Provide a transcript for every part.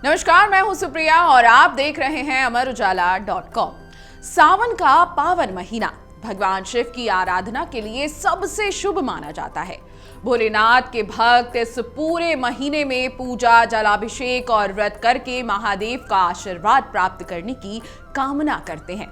नमस्कार, मैं हूं सुप्रिया और आप देख रहे हैं अमरउजाला.com। सावन का पावन महीना भगवान शिव की आराधना के लिए सबसे शुभ माना जाता है। भोलेनाथ के भक्त इस पूरे महीने में पूजा, जलाभिषेक और व्रत करके महादेव का आशीर्वाद प्राप्त करने की कामना करते हैं।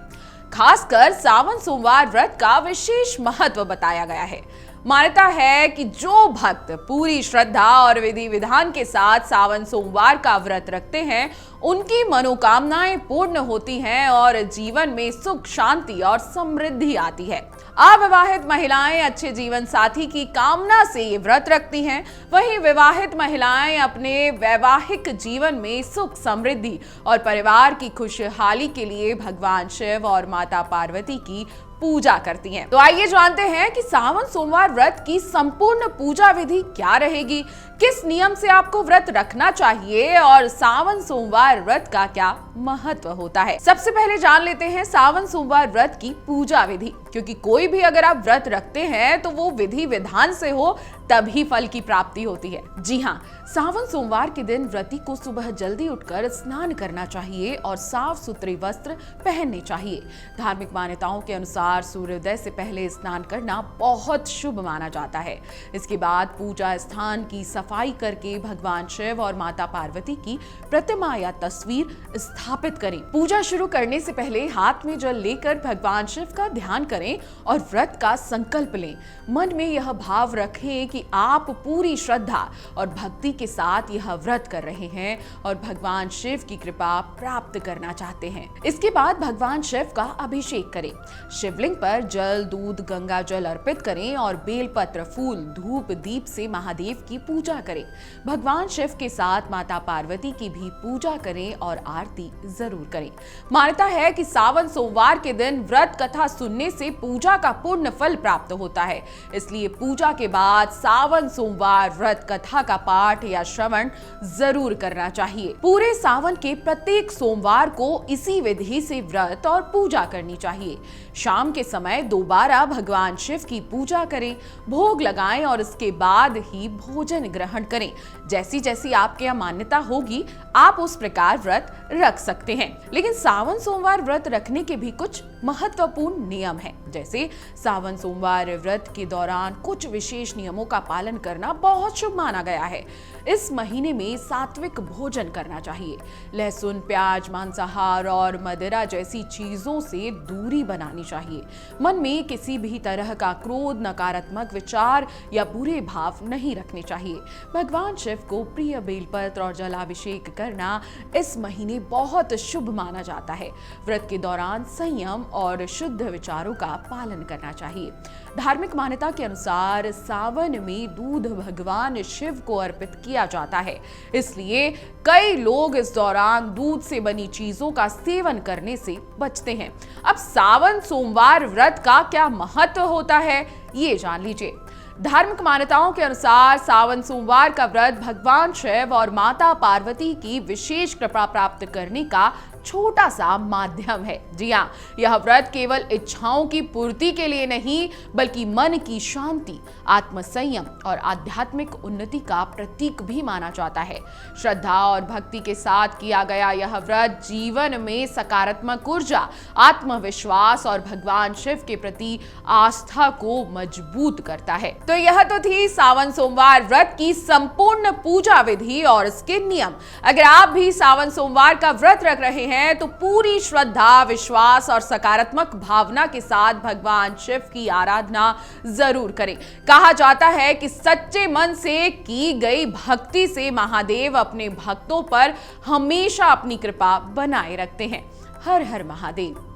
खासकर सावन सोमवार व्रत का विशेष महत्व बताया गया है। मान्यता है कि जो भक्त पूरी श्रद्धा और विधि विधान के साथ सावन सोमवार का व्रत रखते हैं, उनकी मनोकामनाएं पूर्ण होती हैं और जीवन में सुख, शांति और समृद्धि आती है। अविवाहित महिलाएं अच्छे जीवन साथी की कामना से ये व्रत रखती हैं, वहीं विवाहित महिलाएं अपने वैवाहिक जीवन में सुख, समृद्धि और परिवार की खुशहाली के लिए भगवान शिव और माता पार्वती की पूजा करती हैं। तो आइए जानते हैं कि सावन सोमवार व्रत की संपूर्ण पूजा विधि क्या रहेगी, किस नियम से आपको व्रत रखना चाहिए और सावन सोमवार व्रत का क्या महत्व होता है। सबसे पहले जान लेते हैं सावन सोमवार व्रत की पूजा विधि, क्योंकि कोई भी अगर आप व्रत रखते हैं तो वो विधि विधान से हो तभी फल की प्राप्ति होती है। जी हाँ, सावन सोमवार के दिन व्रती को सुबह जल्दी उठकर स्नान करना चाहिए और साफ सुथरे वस्त्र पहनने चाहिए। धार्मिक मान्यताओं के अनुसार सूर्योदय से पहले स्नान करना बहुत शुभ माना जाता है। इसके बाद पूजा स्थान की सफाई करके भगवान शिव और माता पार्वती की प्रतिमा या तस्वीर स्थापित करें। पूजा शुरू करने से पहले हाथ में जल लेकर भगवान शिव का ध्यान करें और व्रत का संकल्प लें। मन में यह भाव रखें कि आप पूरी श्रद्धा और भक्ति के साथ यह व्रत कर रहे हैं और भगवान शिव की कृपा प्राप्त करना चाहते हैं। इसके बाद भगवान शिव का अभिषेक करें। शिवलिंग पर जल, दूध, गंगा जल अर्पित करें और बेलपत्र, फूल, धूप, दीप से महादेव की पूजा करें। भगवान शिव के साथ माता पार्वती की भी पूजा करें और आरती जरूर करें। मान्यता है कि सावन सोमवार के दिन व्रत कथा सुनने से पूजा का पूर्ण फल प्राप्त होता है, इसलिए पूजा के बाद सावन सोमवार व्रत कथा का पाठ या श्रवण जरूर करना चाहिए। पूरे सावन के प्रत्येक सोमवार को इसी विधि से व्रत और पूजा करनी चाहिए। शाम के समय दोबारा भगवान शिव की पूजा करें, भोग लगाएं और इसके बाद ही भोजन ग्रहण करें। जैसी जैसी आपके यहाँ मान्यता होगी, आप उस प्रकार व्रत रख सकते हैं। लेकिन सावन सोमवार व्रत रखने के भी कुछ महत्वपूर्ण नियम हैं। जैसे सावन सोमवार व्रत के दौरान कुछ विशेष नियमों का पालन करना बहुत शुभ माना गया है। इस महीने में सात्विक भोजन करना चाहिए। लहसुन, प्याज, मांसाहार और मदिरा जैसी चीजों से दूरी बनानी चाहिए। मन में किसी भी तरह का क्रोध, नकारात्मक विचार या बुरे भाव नहीं रखने चाहिए। भगवान शिव को प्रिय बेलपत्र और जलाभिषेक करना इस महीने बहुत शुभ माना जाता है। व्रत के दौरान संयम और शुद्ध विचारों का पालन करना चाहिए। धार्मिक मान्यता के अनुसार सावन में दूध भगवान शिव को अर्पित किया जाता है, इसलिए कई लोग इस दौरान दूध से बनी चीजों का सेवन करने से बचते हैं। अब सावन सोमवार व्रत का क्या महत्व होता है, ये जान लीजिए। धार्मिक मान्यताओं के अनुसार सावन सोमवार का व्रत भगवान शिव और माता पार्वती की विशेष कृपा प्राप्त करने का छोटा सा माध्यम है। जी हाँ, यह व्रत केवल इच्छाओं की पूर्ति के लिए नहीं, बल्कि मन की शांति, आत्मसंयम और आध्यात्मिक उन्नति का प्रतीक भी माना जाता है। श्रद्धा और भक्ति के साथ किया गया यह व्रत जीवन में सकारात्मक ऊर्जा, आत्मविश्वास और भगवान शिव के प्रति आस्था को मजबूत करता है। तो यह तो थी सावन सोमवार व्रत की संपूर्ण पूजा विधि और इसके नियम। अगर आप भी सावन सोमवार का व्रत रख रहे हैं तो पूरी श्रद्धा, विश्वास और सकारात्मक भावना के साथ भगवान शिव की आराधना जरूर करें। कहा जाता है कि सच्चे मन से की गई भक्ति से महादेव अपने भक्तों पर हमेशा अपनी कृपा बनाए रखते हैं। हर हर महादेव।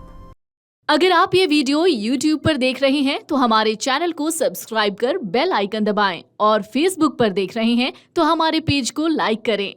अगर आप ये वीडियो YouTube पर देख रहे हैं तो हमारे चैनल को सब्सक्राइब कर बेल आइकन दबाएं और Facebook पर देख रहे हैं तो हमारे पेज को लाइक करें।